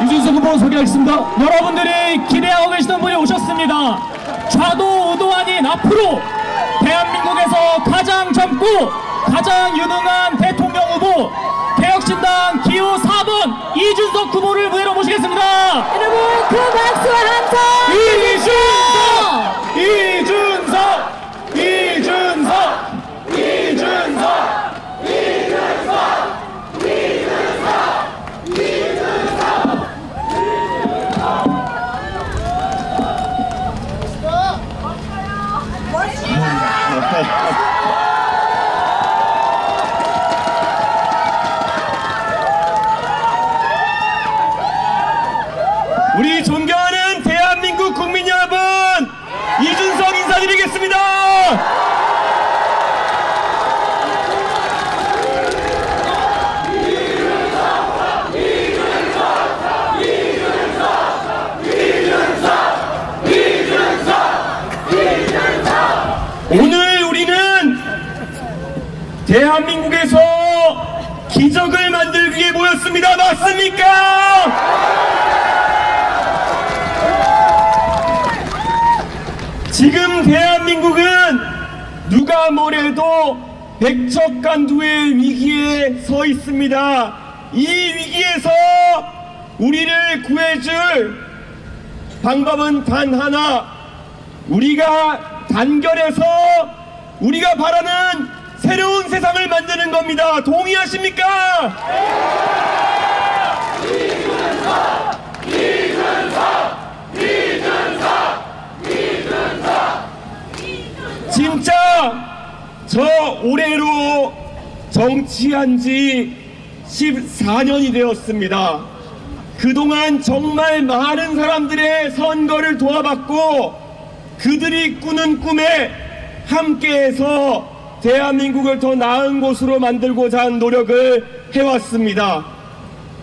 이준석 후보 소개하겠습니다. 여러분들이 기대하고 계시던 분이 오셨습니다. 좌도 우도 아닌 앞으로 대한민국에서 가장 젊고 가장 유능한 대통령 후보 개혁신당 기호 4번 이준석 후보를 무대로 모시겠습니다. 여러분 그 박수와 함성 이준석! 이준석! 이준석! 우리 존경하는 대한민국 국민 여러분, 이준석 인사드리겠습니다. 오늘 우리는 대한민국에서 기적을 만들기 위해 모였습니다. 맞습니까? 지금 대한민국은 누가 뭐래도 백척간두의 위기에 서 있습니다. 이 위기에서 우리를 구해줄 방법은 단 하나, 우리가 단결해서 우리가 바라는 새로운 세상을 만드는 겁니다. 동의하십니까? 진짜 저 올해로 정치한 지 14년이 되었습니다. 그동안 정말 많은 사람들의 선거를 도와봤고 그들이 꾸는 꿈에 함께해서 대한민국을 더 나은 곳으로 만들고자 한 노력을 해왔습니다.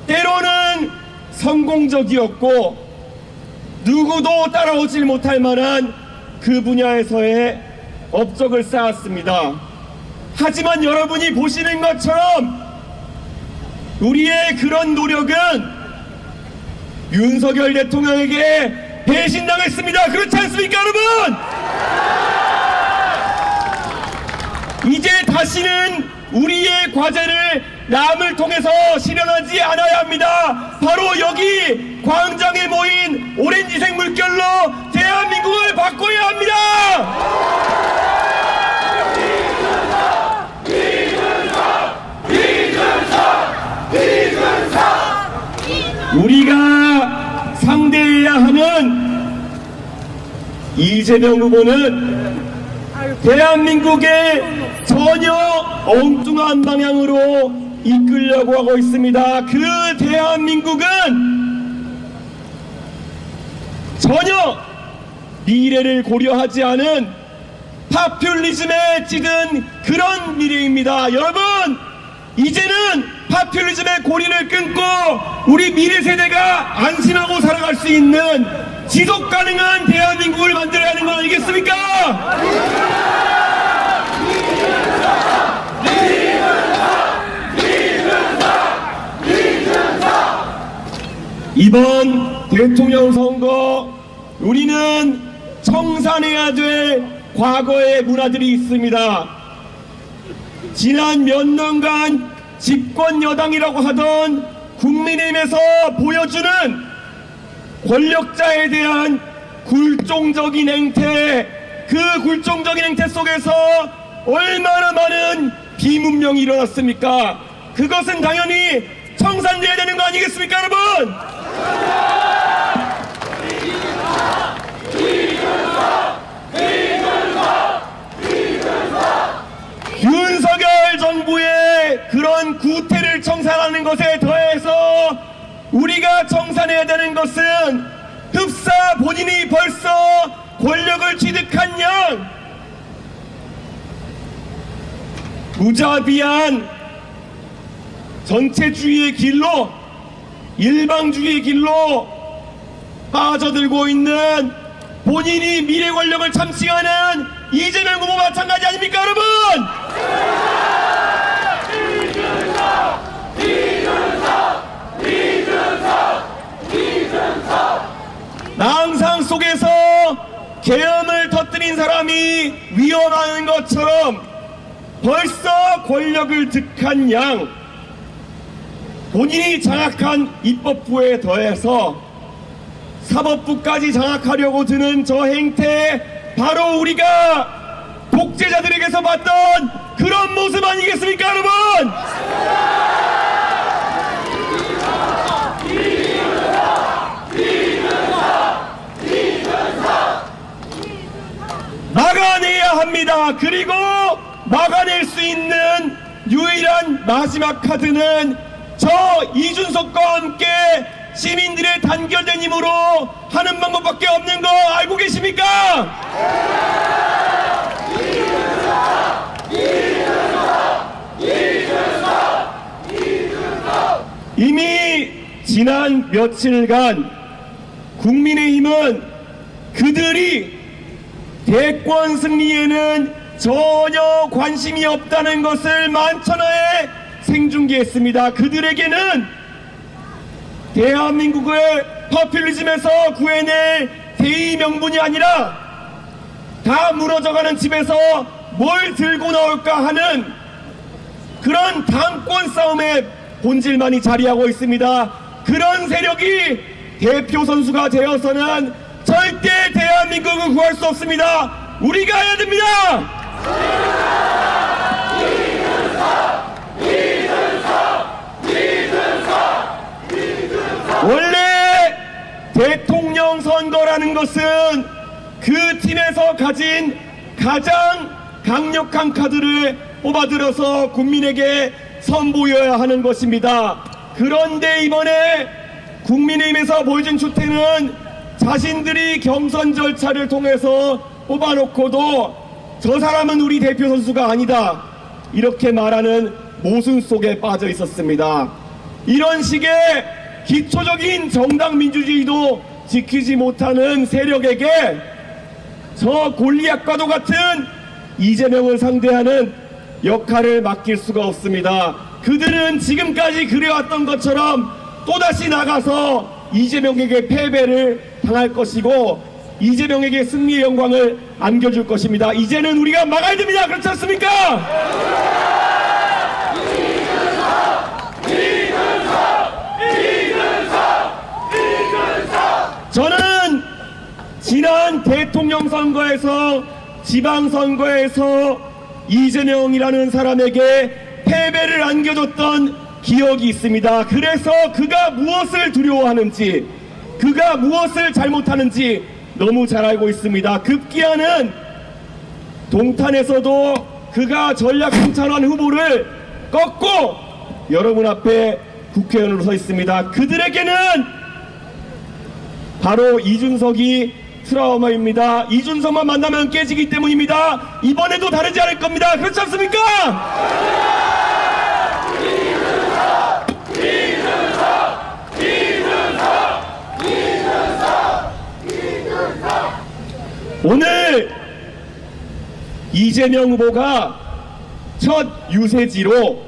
때로는 성공적이었고 누구도 따라오질 못할 만한 그 분야에서의 업적을 쌓았습니다. 하지만 여러분이 보시는 것처럼 우리의 그런 노력은 윤석열 대통령에게 배신당했습니다. 그렇지 않습니까, 여러분? 이제 다시는 우리의 과제를 남을 통해서 실현하지 않아야 합니다. 바로 여기 광장에 모인 오렌지색 물결로 대한민국을 바꿔야 합니다. 우리가 상대해야 하는 이재명 후보는 대한민국의 전혀 엉뚱한 방향으로 이끌려고 하고 있습니다. 그 대한민국은 전혀 미래를 고려하지 않은 파퓰리즘에 찌든 그런 미래입니다. 여러분, 이제는 파퓰리즘의 고리를 끊고 우리 미래 세대가 안심하고 살아갈 수 있는 지속 가능한 대한민국을 만들어야 하는 거 아니겠습니까? 이번 대통령 선거 우리는 청산해야 될 과거의 문화들이 있습니다. 지난 몇 년간 집권 여당이라고 하던 국민의힘에서 보여주는 권력자에 대한 굴종적인 행태, 그 굴종적인 행태 속에서 얼마나 많은 비문명이 일어났습니까? 그것은 당연히 청산돼야 되는 거 아니겠습니까, 여러분? 윤석열 정부의 그런 구태를 청산하는 것에 더해서 우리가 청산해야 되는 것은 흡사 본인이 벌써 권력을 취득한 양 무자비한 전체주의의 길로 일방주의의 길로 빠져들고 있는 본인이 미래 권력을 참칭하는 이재명 후보 마찬가지 아닙니까, 여러분? 벌써 권력을 득한 양 본인이 장악한 입법부에 더해서 사법부까지 장악하려고 드는 저 행태, 바로 우리가 독재자들에게서 봤던 그런 모습 아니겠습니까, 여러분? 막아내야 합니다. 그리고 막아낼 수 있는 유일한 마지막 카드는 저 이준석과 함께 시민들의 단결된 힘으로 하는 방법밖에 없는 거 알고 계십니까? 이미 지난 며칠간 국민의힘은 그들이 대권 승리에는 전혀 관심이 없다는 것을 만천하에 생중계했습니다. 그들에게는 대한민국을 포퓰리즘에서 구해낼 대의 명분이 아니라 다 무너져가는 집에서 뭘 들고 나올까 하는 그런 당권 싸움의 본질만이 자리하고 있습니다. 그런 세력이 대표 선수가 되어서는 절대 대한민국을 구할 수 없습니다. 우리가 해야 됩니다. 원래 대통령 선거라는 것은 그 팀에서 가진 가장 강력한 카드를 뽑아들여서 국민에게 선보여야 하는 것입니다. 그런데 이번에 국민의힘에서 보여준 추태는 자신들이 경선 절차를 통해서 뽑아놓고도 저 사람은 우리 대표 선수가 아니다, 이렇게 말하는 모순 속에 빠져 있었습니다. 이런 식의 기초적인 정당 민주주의도 지키지 못하는 세력에게 저 골리앗과도 같은 이재명을 상대하는 역할을 맡길 수가 없습니다. 그들은 지금까지 그래왔던 것처럼 또다시 나가서 이재명에게 패배를 당할 것이고 이재명에게 승리의 영광을 안겨줄 것입니다. 이제는 우리가 막아야 됩니다. 그렇지 않습니까? 저는 지난 대통령 선거에서 지방선거에서 이재명이라는 사람에게 패배를 안겨줬던 기억이 있습니다. 그래서 그가 무엇을 두려워하는지, 그가 무엇을 잘못하는지 너무 잘 알고 있습니다. 급기야는 동탄에서도 그가 전략공천원 후보를 꺾고 여러분 앞에 국회의원으로 서 있습니다. 그들에게는 바로 이준석이 트라우마입니다. 이준석만 만나면 깨지기 때문입니다. 이번에도 다르지 않을 겁니다. 그렇지 않습니까? 오늘 이재명 후보가 첫 유세지로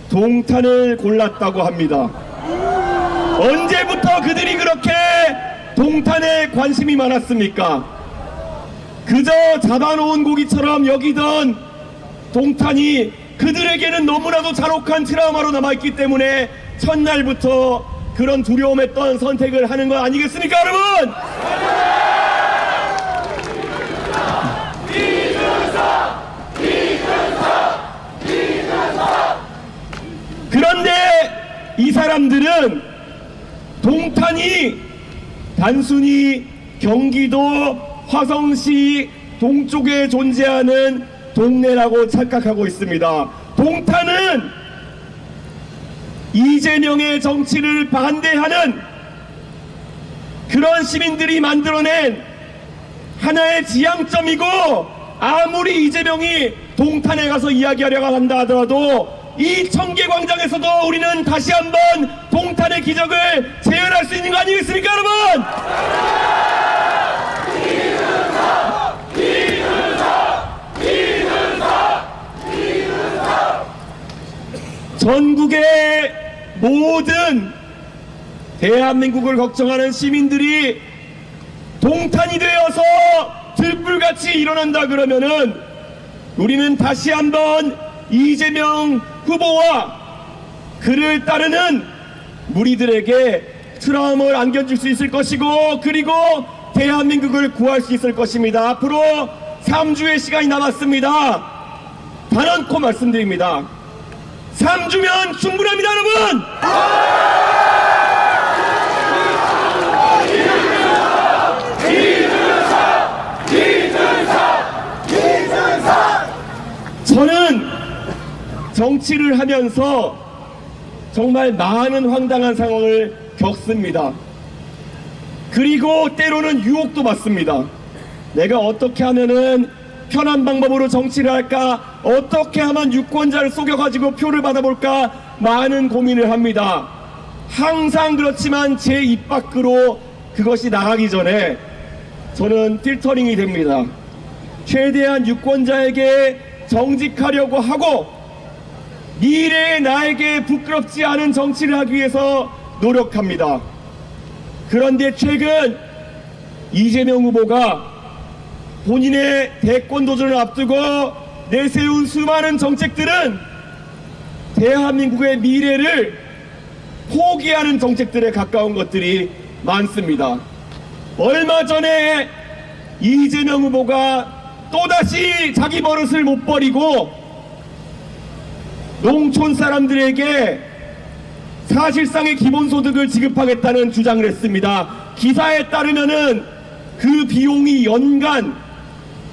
동탄을 골랐다고 합니다. 언제부터 그들이 그렇게 동탄에 관심이 많았습니까? 그저 잡아놓은 고기처럼 여기던 동탄이 그들에게는 너무나도 잔혹한 트라우마로 남아있기 때문에 첫날부터 그런 두려움했던 선택을 하는 거 아니겠습니까, 여러분? 그런데 이 사람들은 동탄이 단순히 경기도 화성시 동쪽에 존재하는 동네라고 착각하고 있습니다. 동탄은 이재명의 정치를 반대하는 그런 시민들이 만들어낸 하나의 지향점이고, 아무리 이재명이 동탄에 가서 이야기하려고 한다 하더라도 이 청계광장에서도 우리는 다시 한번 동탄의 기적을 재현할 수 있는 거 아니겠습니까, 여러분? 전국의 모든 대한민국을 걱정하는 시민들이 동탄이 되어서 들불같이 일어난다 그러면은 우리는 다시 한번 이재명 후보와 그를 따르는 무리들에게 트라우마를 안겨줄 수 있을 것이고, 그리고 대한민국을 구할 수 있을 것입니다. 앞으로 3주의 시간이 남았습니다. 단언코 말씀드립니다. 3주면 충분합니다, 여러분! 저는 정치를 하면서 정말 많은 황당한 상황을 겪습니다. 그리고 때로는 유혹도 받습니다. 내가 어떻게 하면은 편한 방법으로 정치를 할까? 어떻게 하면 유권자를 속여가지고 표를 받아볼까? 많은 고민을 합니다. 항상 그렇지만 제 입 밖으로 그것이 나가기 전에 저는 필터링이 됩니다. 최대한 유권자에게 정직하려고 하고 미래의 나에게 부끄럽지 않은 정치를 하기 위해서 노력합니다. 그런데 최근 이재명 후보가 본인의 대권 도전을 앞두고 내세운 수많은 정책들은 대한민국의 미래를 포기하는 정책들에 가까운 것들이 많습니다. 얼마 전에 이재명 후보가 또다시 자기 버릇을 못 버리고 농촌 사람들에게 사실상의 기본소득을 지급하겠다는 주장을 했습니다. 기사에 따르면은 그 비용이 연간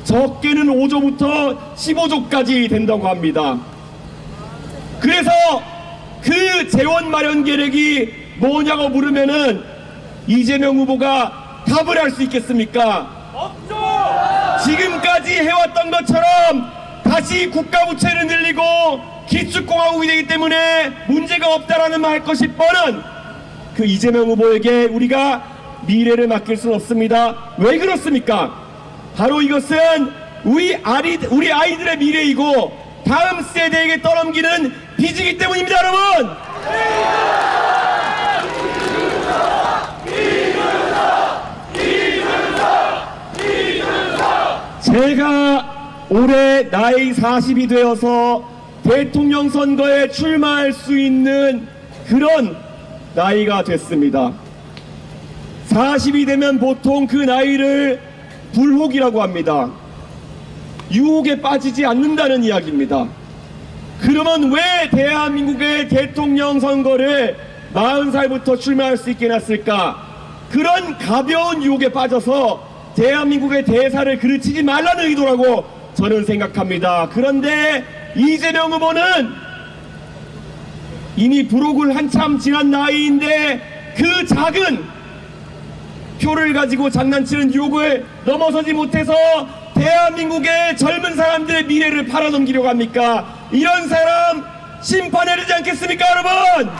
적게는 5조부터 15조까지 된다고 합니다. 그래서 그 재원 마련 계획이 뭐냐고 물으면은 이재명 후보가 답을 할 수 있겠습니까? 없죠! 지금까지 해왔던 것처럼 다시 국가 부채를 늘리고 기축공화국이 되기 때문에 문제가 없다라는 말 할 것이 뻔한 그 이재명 후보에게 우리가 미래를 맡길 수는 없습니다. 왜 그렇습니까? 바로 이것은 우리 아이들의 미래이고 다음 세대에게 떠넘기는 빚이기 때문입니다, 여러분! 제가 올해 나이 40이 되어서 대통령 선거에 출마할 수 있는 그런 나이가 됐습니다. 40이 되면 보통 그 나이를 불혹이라고 합니다. 유혹에 빠지지 않는다는 이야기입니다. 그러면 왜 대한민국의 대통령 선거를 40살부터 출마할 수 있게 해놨을까? 그런 가벼운 유혹에 빠져서 대한민국의 대사를 그르치지 말라는 의도라고 저는 생각합니다. 그런데 이재명 후보는 이미 불혹을 한참 지난 나이인데 그 작은 표를 가지고 장난치는 유혹을 넘어서지 못해서 대한민국의 젊은 사람들의 미래를 팔아넘기려고 합니까? 이런 사람 심판해야 되지 않겠습니까, 여러분?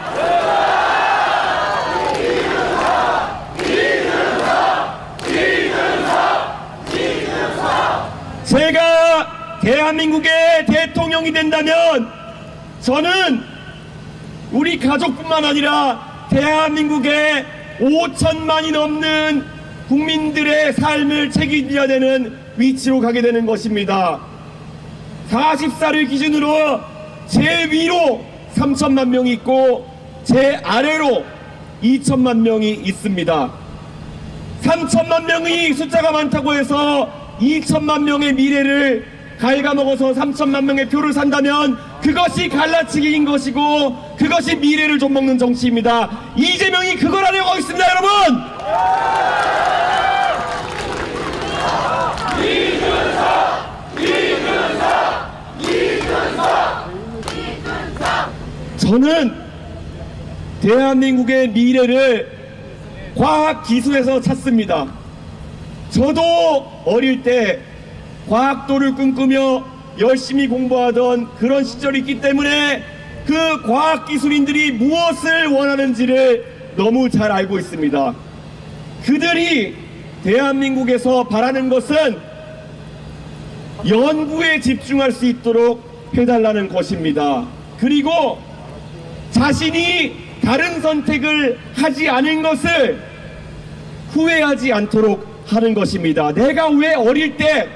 제가 대한민국의 대통령이 된다면 저는 우리 가족뿐만 아니라 대한민국의 5천만이 넘는 국민들의 삶을 책임져야 되는 위치로 가게 되는 것입니다. 40살을 기준으로 제 위로 3천만 명이 있고 제 아래로 2천만 명이 있습니다. 3천만 명이 숫자가 많다고 해서 2천만 명의 미래를 갉아먹어서 3천만 명의 표를 산다면 그것이 갈라치기인 것이고 그것이 미래를 좀 먹는 정치입니다. 이재명이 그걸 하려고 있습니다, 여러분! 저는 대한민국의 미래를 과학기술에서 찾습니다. 저도 어릴 때 과학도를 꿈꾸며 열심히 공부하던 그런 시절이 있기 때문에 그 과학기술인들이 무엇을 원하는지를 너무 잘 알고 있습니다. 그들이 대한민국에서 바라는 것은 연구에 집중할 수 있도록 해달라는 것입니다. 그리고 자신이 다른 선택을 하지 않은 것을 후회하지 않도록 하는 것입니다. 내가 왜 어릴 때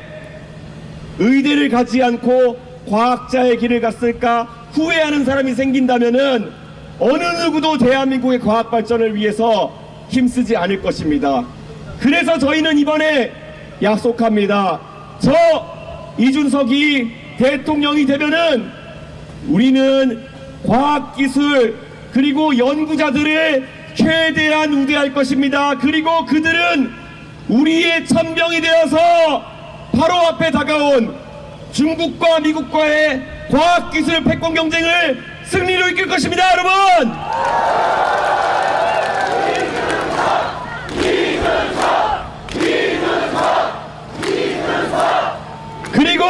의대를 가지 않고 과학자의 길을 갔을까 후회하는 사람이 생긴다면은 어느 누구도 대한민국의 과학 발전을 위해서 힘쓰지 않을 것입니다. 그래서 저희는 이번에 약속합니다. 저 이준석이 대통령이 되면은 우리는 과학기술 그리고 연구자들을 최대한 우대할 것입니다. 그리고 그들은 우리의 천병이 되어서 바로 앞에 다가온 중국과 미국과의 과학기술 패권 경쟁을 승리로 이끌 것입니다, 여러분! 그리고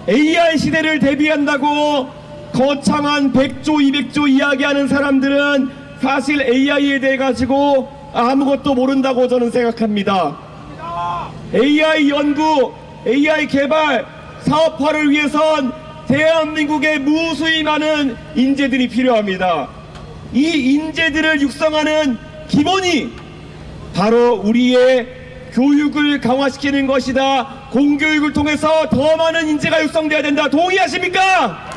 AI 시대를 대비한다고 거창한 100조, 200조 이야기하는 사람들은 사실 AI에 대해 가지고 아무것도 모른다고 저는 생각합니다. AI 연구, AI 개발, 사업화를 위해선 대한민국에 무수히 많은 인재들이 필요합니다. 이 인재들을 육성하는 기본이 바로 우리의 교육을 강화시키는 것이다. 공교육을 통해서 더 많은 인재가 육성돼야 된다. 동의하십니까?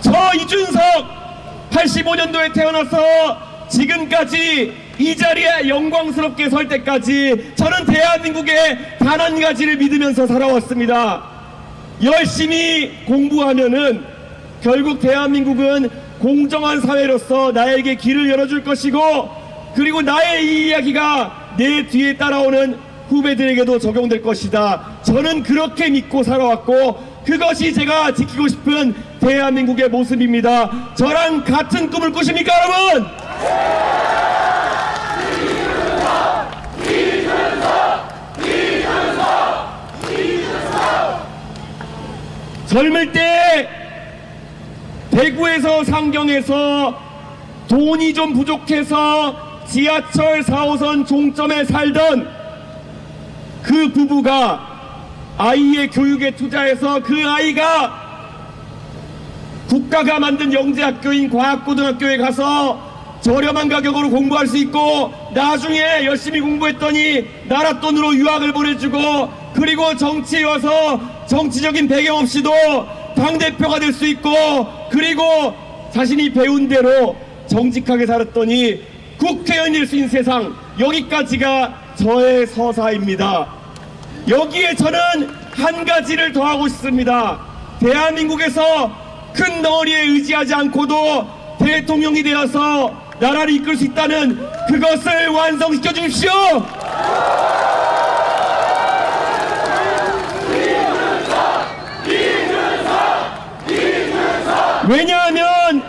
저 이준석 85년도에 태어나서 지금까지 이 자리에 영광스럽게 설 때까지 저는 대한민국의 단 한 가지를 믿으면서 살아왔습니다. 열심히 공부하면은 결국 대한민국은 공정한 사회로서 나에게 길을 열어줄 것이고, 그리고 나의 이 이야기가 내 뒤에 따라오는 후배들에게도 적용될 것이다. 저는 그렇게 믿고 살아왔고 그것이 제가 지키고 싶은 대한민국의 모습입니다. 저랑 같은 꿈을 꾸십니까, 여러분? 젊을 때 대구에서 상경에서 돈이 좀 부족해서 지하철 4호선 종점에 살던 그 부부가 아이의 교육에 투자해서 그 아이가 국가가 만든 영재학교인 과학고등학교에 가서 저렴한 가격으로 공부할 수 있고, 나중에 열심히 공부했더니 나라 돈으로 유학을 보내주고, 그리고 정치에 와서 정치적인 배경 없이도 당대표가 될 수 있고, 그리고 자신이 배운 대로 정직하게 살았더니 국회의원이 될 수 있는 세상, 여기까지가 저의 서사입니다. 여기에 저는 한 가지를 더 하고 싶습니다. 대한민국에서 큰 덩어리에 의지하지 않고도 대통령이 되어서 나라를 이끌 수 있다는 그것을 완성시켜 주십시오. 왜냐하면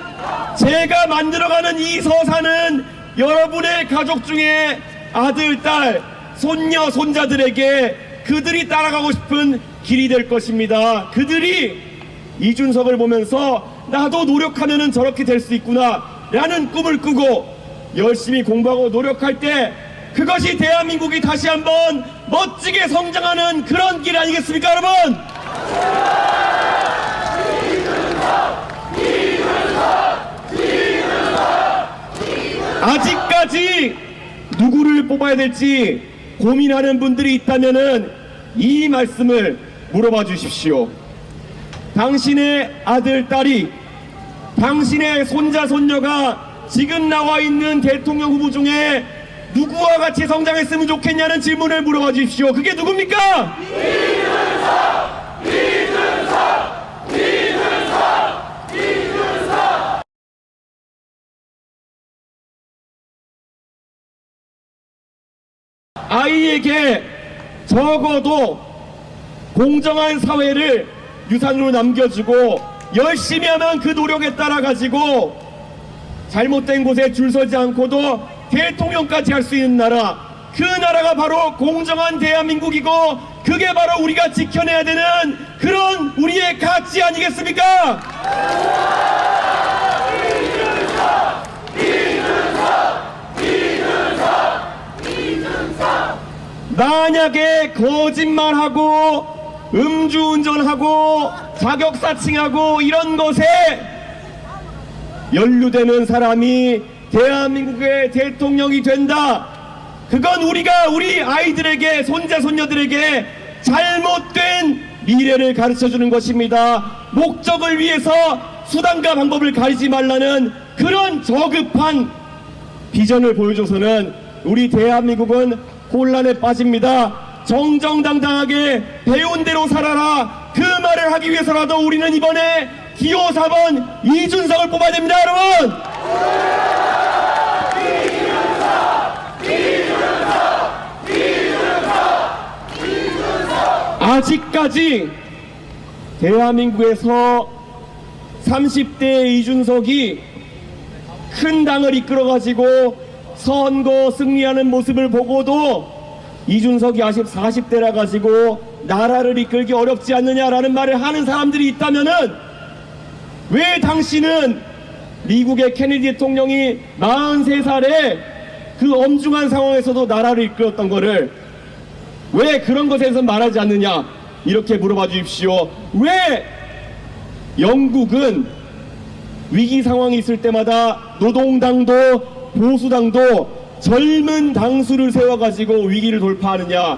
제가 만들어가는 이 서사는 여러분의 가족 중에 아들, 딸, 손녀, 손자들에게 그들이 따라가고 싶은 길이 될 것입니다. 그들이 이준석을 보면서 나도 노력하면은 저렇게 될 수 있구나 라는 꿈을 꾸고 열심히 공부하고 노력할 때 그것이 대한민국이 다시 한번 멋지게 성장하는 그런 길 아니겠습니까, 여러분? 아직까지 누구를 뽑아야 될지 고민하는 분들이 있다면은 이 말씀을 물어봐 주십시오. 당신의 아들, 딸이, 당신의 손자, 손녀가 지금 나와 있는 대통령 후보 중에 누구와 같이 성장했으면 좋겠냐는 질문을 물어봐 주십시오. 그게 누굽니까? 이준석! 이준석! 이준석! 이준석! 아이에게 적어도 공정한 사회를 유산으로 남겨주고 열심히 하면 그 노력에 따라 가지고 잘못된 곳에 줄 서지 않고도 대통령까지 할 수 있는 나라, 그 나라가 바로 공정한 대한민국이고 그게 바로 우리가 지켜내야 되는 그런 우리의 가치 아니겠습니까? 만약에 거짓말하고 음주운전하고 자격사칭하고 이런 것에 연루되는 사람이 대한민국의 대통령이 된다. 그건 우리가 우리 아이들에게, 손자 손녀들에게 잘못된 미래를 가르쳐주는 것입니다. 목적을 위해서 수단과 방법을 가리지 말라는 그런 저급한 비전을 보여줘서는 우리 대한민국은 혼란에 빠집니다. 정정당당하게 배운 대로 살아라, 그 말을 하기 위해서라도 우리는 이번에 기호 4번 이준석을 뽑아야 됩니다, 여러분. 아직까지 대한민국에서 30대 이준석이 큰 당을 이끌어가지고 선거 승리하는 모습을 보고도 이준석이 아직 40대라 가지고 나라를 이끌기 어렵지 않느냐라는 말을 하는 사람들이 있다면은, 왜 당신은 미국의 케네디 대통령이 43살에 그 엄중한 상황에서도 나라를 이끌었던 거를 왜 그런 것에서 말하지 않느냐, 이렇게 물어봐 주십시오. 왜 영국은 위기 상황이 있을 때마다 노동당도 보수당도 젊은 당수를 세워가지고 위기를 돌파하느냐?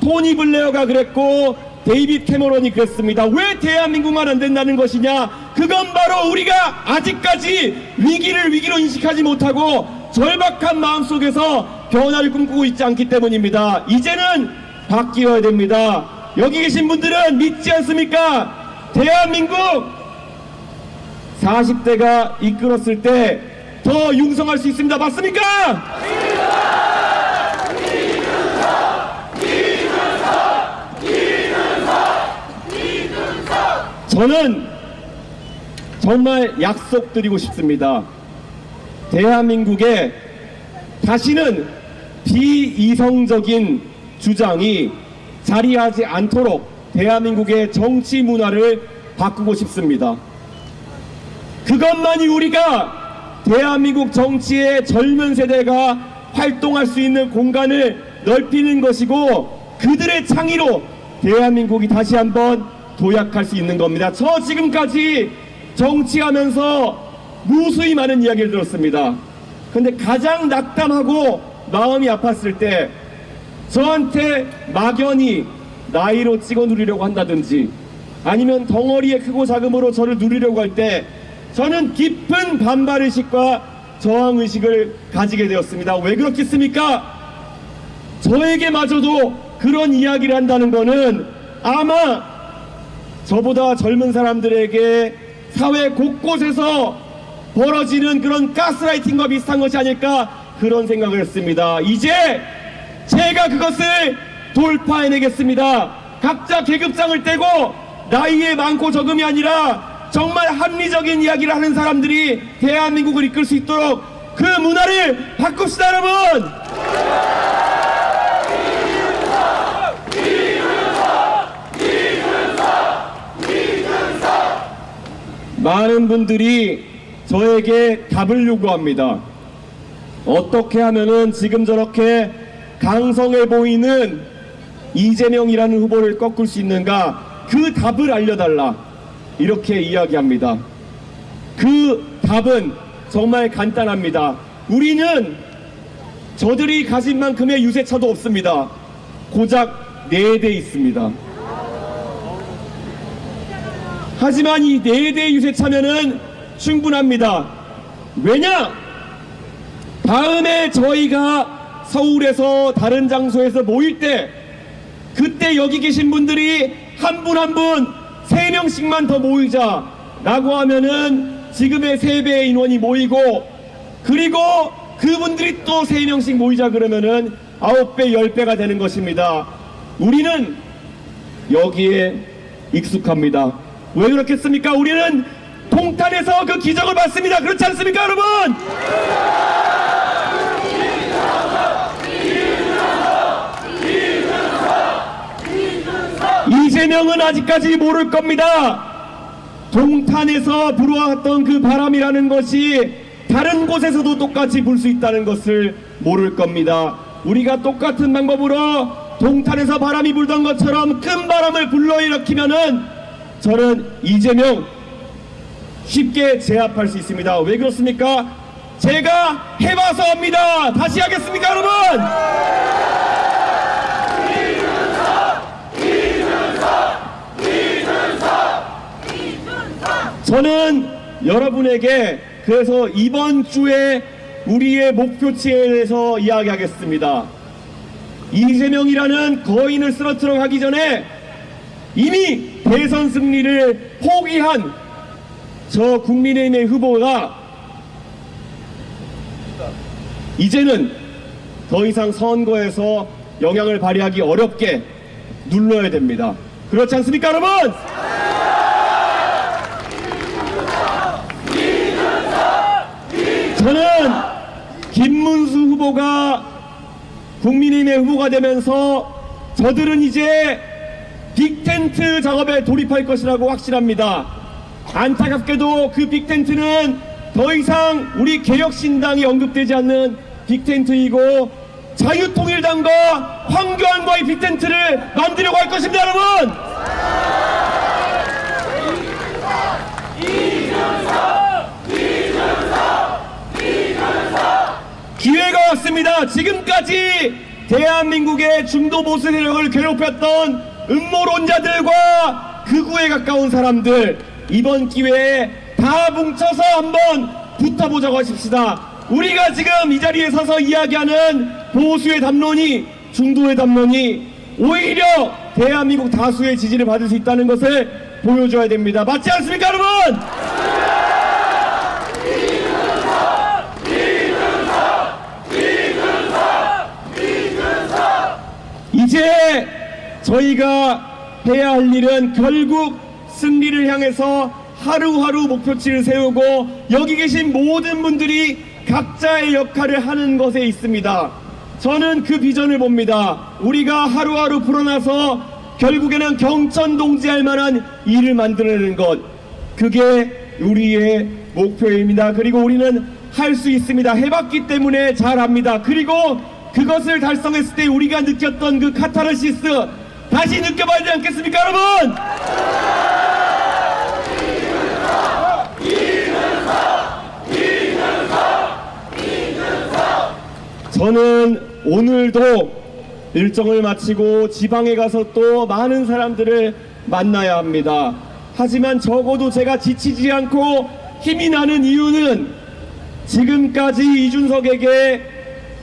토니 블레어가 그랬고 데이빗 캐머런이 그랬습니다. 왜 대한민국만 안 된다는 것이냐? 그건 바로 우리가 아직까지 위기를 위기로 인식하지 못하고 절박한 마음속에서 변화를 꿈꾸고 있지 않기 때문입니다. 이제는 바뀌어야 됩니다. 여기 계신 분들은 믿지 않습니까? 대한민국 40대가 이끌었을 때 더 융성할 수 있습니다. 맞습니까? 저는 정말 약속드리고 싶습니다. 대한민국에 다시는 비이성적인 주장이 자리하지 않도록 대한민국의 정치 문화를 바꾸고 싶습니다. 그것만이 우리가 대한민국 정치의 젊은 세대가 활동할 수 있는 공간을 넓히는 것이고, 그들의 창의로 대한민국이 다시 한번 도약할 수 있는 겁니다. 저 지금까지 정치하면서 무수히 많은 이야기를 들었습니다. 근데 가장 낙담하고 마음이 아팠을 때 저한테 막연히 나이로 찍어 누리려고 한다든지, 아니면 덩어리의 크고 작음으로 저를 누리려고 할 때 저는 깊은 반발의식과 저항의식을 가지게 되었습니다. 왜 그렇겠습니까? 저에게마저도 그런 이야기를 한다는 거는 아마 저보다 젊은 사람들에게 사회 곳곳에서 벌어지는 그런 가스라이팅과 비슷한 것이 아닐까, 그런 생각을 했습니다. 이제 제가 그것을 돌파해내겠습니다. 각자 계급장을 떼고 나이에 많고 적음이 아니라 정말 합리적인 이야기를 하는 사람들이 대한민국을 이끌 수 있도록 그 문화를 바꿉시다, 여러분. 많은 분들이 저에게 답을 요구합니다. 어떻게 하면은 지금 저렇게 강성해 보이는 이재명이라는 후보를 꺾을 수 있는가? 그 답을 알려달라, 이렇게 이야기합니다. 그 답은 정말 간단합니다. 우리는 저들이 가진 만큼의 유세차도 없습니다. 고작 4대 있습니다. 하지만 이 4대 유세차면은 충분합니다. 왜냐? 다음에 저희가 서울에서 다른 장소에서 모일 때, 그때 여기 계신 분들이 한 분 한 분 3명씩만 더 모이자 라고 하면은 지금의 3배의 인원이 모이고, 그리고 그분들이 또 3명씩 모이자 그러면은 9배, 10배가 되는 것입니다. 우리는 여기에 익숙합니다. 왜 그렇겠습니까? 우리는 동탄에서 그 기적을 봤습니다. 그렇지 않습니까, 여러분? 이재명은 아직까지 모를 겁니다. 동탄에서 불어왔던 그 바람이라는 것이 다른 곳에서도 똑같이 불 수 있다는 것을 모를 겁니다. 우리가 똑같은 방법으로 동탄에서 바람이 불던 것처럼 큰 바람을 불러일으키면은 저는 이재명 쉽게 제압할 수 있습니다. 왜 그렇습니까? 제가 해봐서 합니다. 다시 하겠습니까, 여러분? 저는 여러분에게 그래서 이번 주에 우리의 목표치에 대해서 이야기하겠습니다. 이재명이라는 거인을 쓰러뜨려 가기 전에 이미 대선 승리를 포기한 저 국민의힘의 후보가 이제는 더 이상 선거에서 영향을 발휘하기 어렵게 눌러야 됩니다. 그렇지 않습니까, 여러분? 저는 김문수 후보가 국민의힘의 후보가 되면서 저들은 이제 빅텐트 작업에 돌입할 것이라고 확신합니다. 안타깝게도 그 빅텐트는 더 이상 우리 개혁신당이 언급되지 않는 빅텐트이고 자유통일당과 황교안과의 빅텐트를 만들려고 할 것입니다, 여러분! 기회가 왔습니다. 지금까지 대한민국의 중도 보수 세력을 괴롭혔던 음모론자들과 극우에 가까운 사람들, 이번 기회에 다 뭉쳐서 한번 붙어보자고 하십시다. 우리가 지금 이 자리에 서서 이야기하는 보수의 담론이, 중도의 담론이 오히려 대한민국 다수의 지지를 받을 수 있다는 것을 보여줘야 됩니다. 맞지 않습니까, 여러분? 이제 저희가 해야 할 일은 결국 승리를 향해서 하루하루 목표치를 세우고 여기 계신 모든 분들이 각자의 역할을 하는 것에 있습니다. 저는 그 비전을 봅니다. 우리가 하루하루 풀어나서 결국에는 경천동지할 만한 일을 만들어내는 것, 그게 우리의 목표입니다. 그리고 우리는 할 수 있습니다. 해봤기 때문에 잘합니다. 그리고 그것을 달성했을 때 우리가 느꼈던 그 카타르시스 다시 느껴봐야 되지 않겠습니까, 여러분? 저는 오늘도 일정을 마치고 지방에 가서 또 많은 사람들을 만나야 합니다. 하지만 적어도 제가 지치지 않고 힘이 나는 이유는 지금까지 이준석에게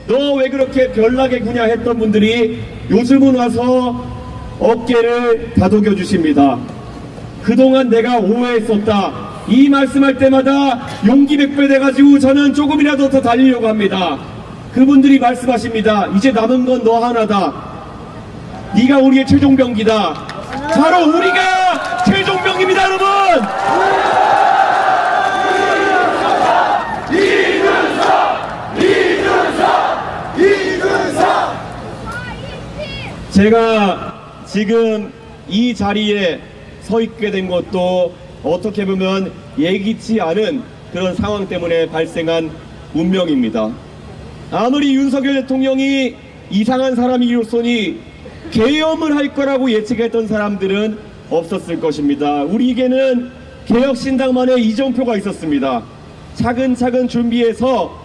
너 왜 그렇게 별나게 구냐 했던 분들이 요즘은 와서 어깨를 다독여 주십니다. 그동안 내가 오해했었다, 이 말씀할 때마다 용기 100배 돼가지고 저는 조금이라도 더 달리려고 합니다. 그분들이 말씀하십니다. 이제 남은 건 너 하나다. 네가 우리의 최종병기다. 바로 우리가 최종병기입니다, 여러분. 제가 지금 이 자리에 서 있게 된 것도 어떻게 보면 예기치 않은 그런 상황 때문에 발생한 운명입니다. 아무리 윤석열 대통령이 이상한 사람이로서니 계엄을 할 거라고 예측했던 사람들은 없었을 것입니다. 우리에게는 개혁신당만의 이정표가 있었습니다. 차근차근 준비해서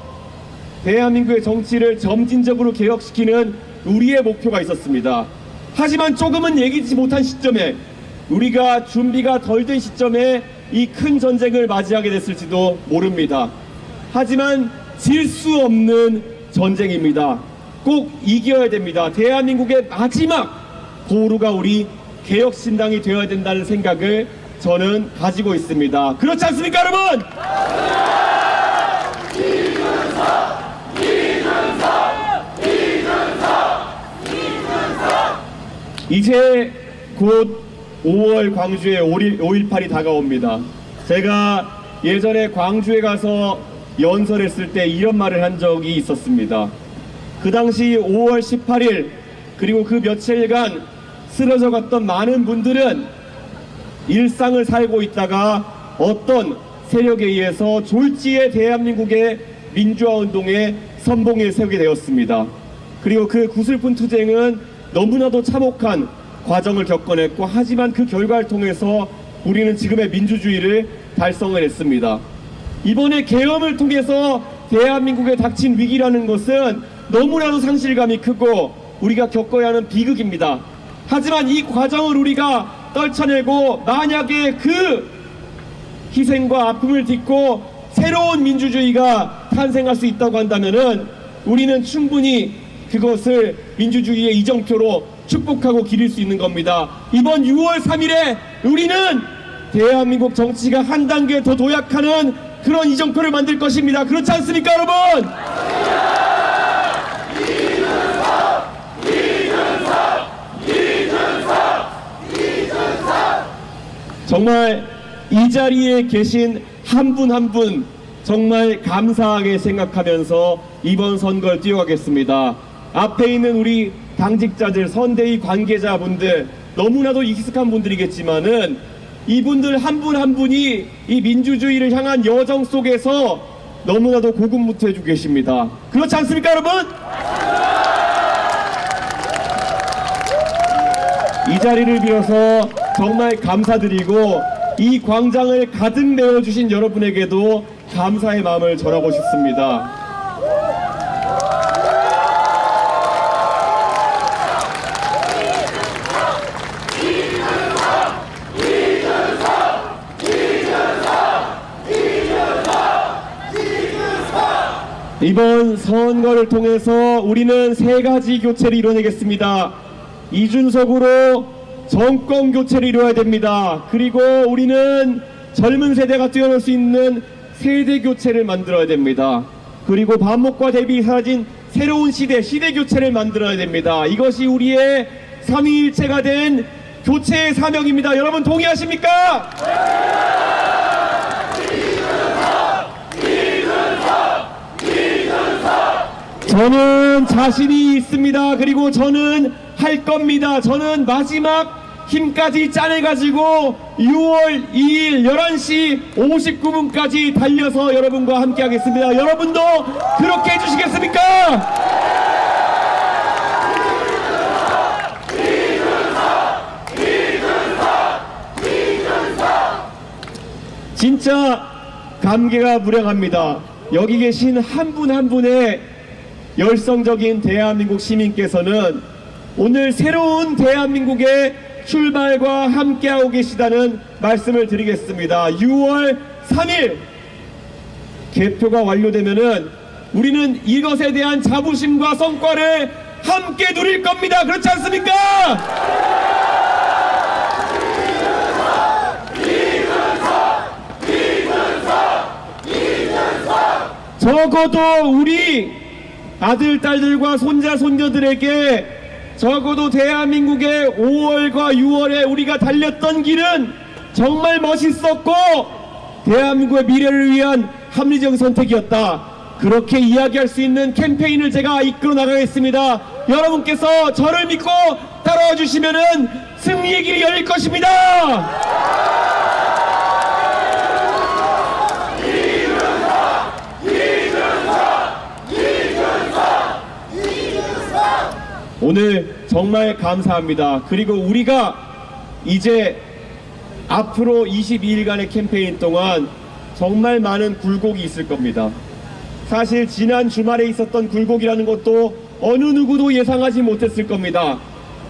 대한민국의 정치를 점진적으로 개혁시키는 우리의 목표가 있었습니다. 하지만 조금은 예기치 못한 시점에, 우리가 준비가 덜 된 시점에 이 큰 전쟁을 맞이하게 됐을지도 모릅니다. 하지만 질 수 없는 전쟁입니다. 꼭 이겨야 됩니다. 대한민국의 마지막 보루가 우리 개혁신당이 되어야 된다는 생각을 저는 가지고 있습니다. 그렇지 않습니까, 여러분? 이제 곧 5월 광주에 5.18이 다가옵니다. 제가 예전에 광주에 가서 연설했을 때 이런 말을 한 적이 있었습니다. 그 당시 5월 18일 그리고 그 며칠간 쓰러져 갔던 많은 분들은 일상을 살고 있다가 어떤 세력에 의해서 졸지에 대한민국의 민주화 운동의 선봉에 세우게 되었습니다. 그리고 그 구슬픈 투쟁은 너무나도 참혹한 과정을 겪어냈고, 하지만 그 결과를 통해서 우리는 지금의 민주주의를 달성을 했습니다. 이번에 계엄을 통해서 대한민국에 닥친 위기라는 것은 너무나도 상실감이 크고 우리가 겪어야 하는 비극입니다. 하지만 이 과정을 우리가 떨쳐내고 만약에 그 희생과 아픔을 딛고 새로운 민주주의가 탄생할 수 있다고 한다면은 우리는 충분히 그것을 민주주의의 이정표로 축복하고 기릴 수 있는 겁니다. 이번 6월 3일에 우리는 대한민국 정치가 한 단계 더 도약하는 그런 이정표를 만들 것입니다. 그렇지 않습니까, 여러분? 정말 이 자리에 계신 한 분 한 분 정말 감사하게 생각하면서 이번 선거를 뛰어가겠습니다. 앞에 있는 우리 당직자들, 선대위 관계자분들 너무나도 익숙한 분들이겠지만은 이분들 한 분 한 분이 이 민주주의를 향한 여정 속에서 너무나도 고군무투해주고 계십니다. 그렇지 않습니까, 여러분? 이 자리를 빌어서 정말 감사드리고 이 광장을 가득 메워주신 여러분에게도 감사의 마음을 전하고 싶습니다. 이번 선거를 통해서 우리는 세 가지 교체를 이뤄내겠습니다. 이준석으로 정권 교체를 이루어야 됩니다. 그리고 우리는 젊은 세대가 뛰어놀 수 있는 세대 교체를 만들어야 됩니다. 그리고 반목과 대비 사라진 새로운 시대 교체를 만들어야 됩니다. 이것이 우리의 삼위일체가 된 교체의 사명입니다. 여러분 동의하십니까? 저는 자신이 있습니다. 그리고 저는 할 겁니다. 저는 마지막 힘까지 짜내가지고 6월 2일 11시 59분까지 달려서 여러분과 함께 하겠습니다. 여러분도 그렇게 해주시겠습니까? 진짜 감개가 무량합니다. 여기 계신 한 분 한 분의 열성적인 대한민국 시민께서는 오늘 새로운 대한민국의 출발과 함께하고 계시다는 말씀을 드리겠습니다. 6월 3일 개표가 완료되면은 우리는 이것에 대한 자부심과 성과를 함께 누릴 겁니다. 그렇지 않습니까? 적어도 우리 아들, 딸들과 손자, 손녀들에게 적어도 대한민국의 5월과 6월에 우리가 달렸던 길은 정말 멋있었고 대한민국의 미래를 위한 합리적 선택이었다. 그렇게 이야기할 수 있는 캠페인을 제가 이끌어 나가겠습니다. 여러분께서 저를 믿고 따라와 주시면은 승리의 길이 열릴 것입니다. 오늘 정말 감사합니다. 그리고 우리가 이제 앞으로 22일간의 캠페인 동안 정말 많은 굴곡이 있을 겁니다. 사실 지난 주말에 있었던 굴곡이라는 것도 어느 누구도 예상하지 못했을 겁니다.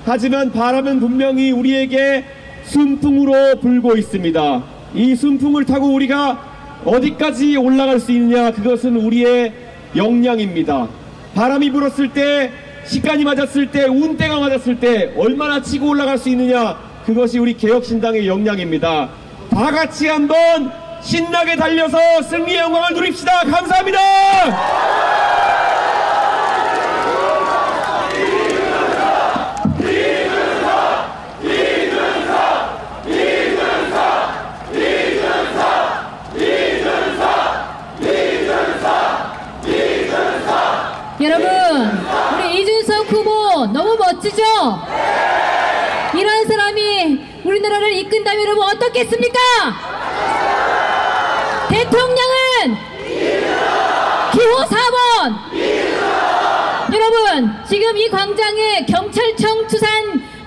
하지만 바람은 분명히 우리에게 순풍으로 불고 있습니다. 이 순풍을 타고 우리가 어디까지 올라갈 수 있느냐, 그것은 우리의 역량입니다. 바람이 불었을 때, 시간이 맞았을 때, 운때가 맞았을 때 얼마나 치고 올라갈 수 있느냐, 그것이 우리 개혁신당의 역량입니다. 다 같이 한번 신나게 달려서 승리의 영광을 누립시다. 감사합니다. 여러분, 우리 이준석 후보 너무 멋지죠? 이런 사람이 우리나라를 이끈다면 여러분 어떻겠습니까? 대통령은 기호 4번. 여러분, 지금 이 광장에 경찰청 추산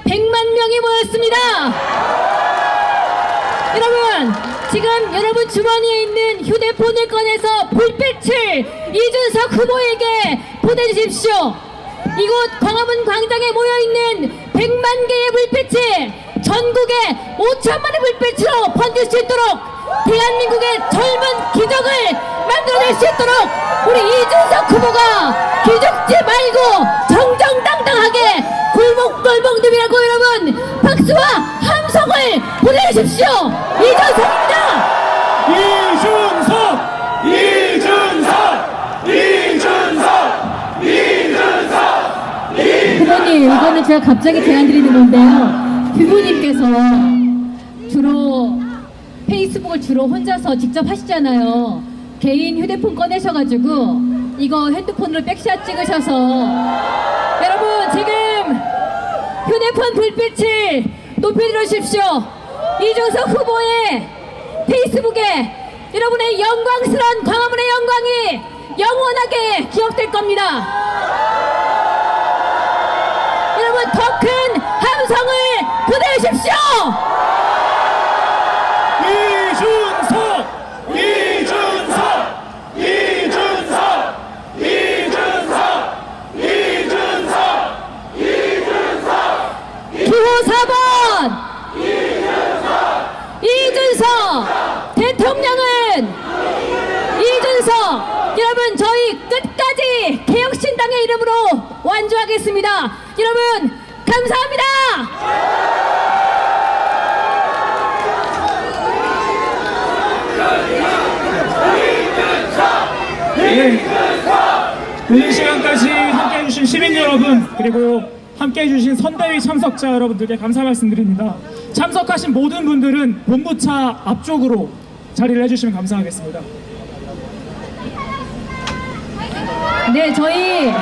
100만 명이 모였습니다. 여러분, 지금 여러분 주머니에 있는 휴대폰을 꺼내서 불빛을 이준석 후보에게 보내주십시오. 이곳 광화문 광장에 모여있는 100만 개의 불빛이 전국에 5천만의 불빛으로 번질 수 있도록 대한민국의 젊은 기적을 만들어낼 수 있도록 우리 이준석 후보가 기죽지 말고 정정당당하게 굴목돌목님이라고 여러분 박수와 함성을 보내주십시오. 이준석입니다. 이준석! 이준석! 이준석! 이준석! 후보님, 이거는 제가 갑자기 제안 드리는 건데요. 후보님께서 주로 페이스북을 주로 혼자서 직접 하시잖아요. 개인 휴대폰 꺼내셔가지고 이거 핸드폰으로 백샷 찍으셔서 여러분 지금 휴대폰 불빛을 높이 들어주십시오. 이준석 후보의 페이스북에 여러분의 영광스러운 광화문의 영광이 영원하게 기억될 겁니다. 여러분 더 큰 함성을 보내주십시오. 이준석! 이준석! 이준석! 이준석! 이준석! 이준석! 기호 4번 이준석 대통령은 이준석. 여러분 저희 끝까지 개혁신당의 이름으로 완주하겠습니다. 여러분 감사합니다. 늦은 시간까지 함께해 주신 시민 여러분, 그리고 함께해 주신 선대위 참석자 여러분들께 감사 말씀드립니다. 참석하신 모든 분들은 본부차 앞쪽으로 자리를 해주시면 감사하겠습니다. 네, 저희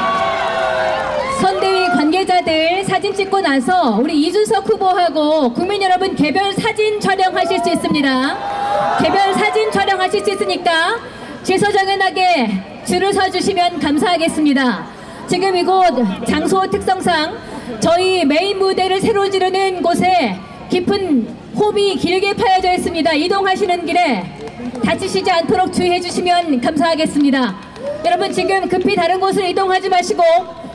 선대위 관계자들 사진 찍고 나서 우리 이준석 후보하고 국민 여러분 개별 사진 촬영하실 수 있습니다. 개별 사진 촬영하실 수 있으니까 질서정연하게 줄을 서주시면 감사하겠습니다. 지금 이곳 장소 특성상 저희 메인 무대를 새로 지르는 곳에 깊은 홈이 길게 파여져 있습니다. 이동하시는 길에 다치시지 않도록 주의해 주시면 감사하겠습니다. 여러분 지금 급히 다른 곳으로 이동하지 마시고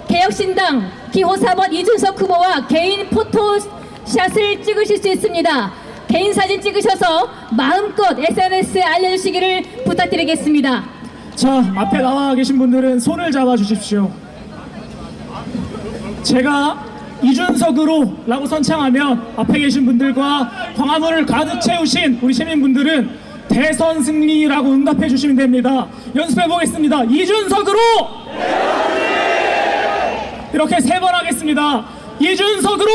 개혁신당 기호 4번 이준석 후보와 개인 포토샷을 찍으실 수 있습니다. 개인 사진 찍으셔서 마음껏 SNS에 알려주시기를 부탁드리겠습니다. 자, 앞에 나와 계신 분들은 손을 잡아 주십시오. 제가 이준석으로 라고 선창하면 앞에 계신 분들과 광화문을 가득 채우신 우리 시민분들은 대선 승리라고 응답해 주시면 됩니다. 연습해 보겠습니다. 이준석으로! 이렇게 3번 하겠습니다. 이준석으로!